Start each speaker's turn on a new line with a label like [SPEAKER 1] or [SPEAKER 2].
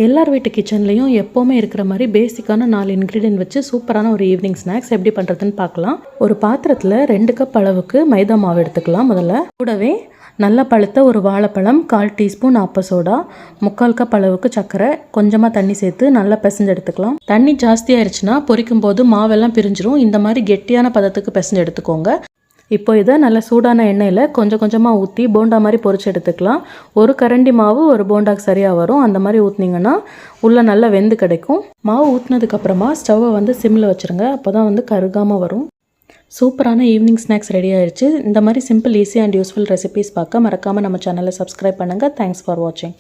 [SPEAKER 1] எல்லார் வீட்டு கிச்சன்லேயும் எப்போவுமே இருக்கிற மாதிரி பேசிக்கான 4 இன்க்ரீடியன்ட் வச்சு சூப்பரான ஒரு ஈவினிங் ஸ்நாக்ஸ் எப்படி பண்ணுறதுன்னு பார்க்கலாம். ஒரு பாத்திரத்தில் 2 கப் அளவுக்கு மைதா மாவு எடுத்துக்கலாம். முதல்ல கூடவே நல்ல பழுத்த ஒரு வாழைப்பழம், 1/4 டீஸ்பூன் ஆப்ப சோடா, 3/4 கப் அளவுக்கு சர்க்கரை, கொஞ்சமாக தண்ணி சேர்த்து நல்லா பிசைஞ்சு எடுத்துக்கலாம். தண்ணி ஜாஸ்தியாயிருச்சுன்னா பொரிக்கும் போது மாவெல்லாம் பிரிஞ்சிரும். இந்த மாதிரி கெட்டியான பதத்துக்கு பிசைஞ்சு எடுத்துக்கோங்க. இப்போ இதை நல்லா சூடான எண்ணெயில் கொஞ்சம் கொஞ்சமாக ஊற்றி போண்டா மாதிரி பொரிச்சு எடுத்துக்கலாம். ஒரு கரண்டி மாவு ஒரு போண்டாக்கு சரியாக வரும். அந்த மாதிரி ஊற்றினீங்கன்னா உள்ளே நல்லா வெந்து கிடைக்கும். மாவு ஊற்றினதுக்கப்புறமா ஸ்டவ்வை சிம்மில் வச்சுருங்க. அப்போ தான் கருகாமல் வரும். சூப்பரான ஈவினிங் ஸ்நாக்ஸ் ரெடி ஆயிடுச்சு. இந்த மாதிரி simple, easy and useful recipes பார்க்க மறக்காமல் நம்ம சேனலை சப்ஸ்கிரைப் பண்ணுங்கள். தேங்க்ஸ் ஃபார் வாட்சிங்.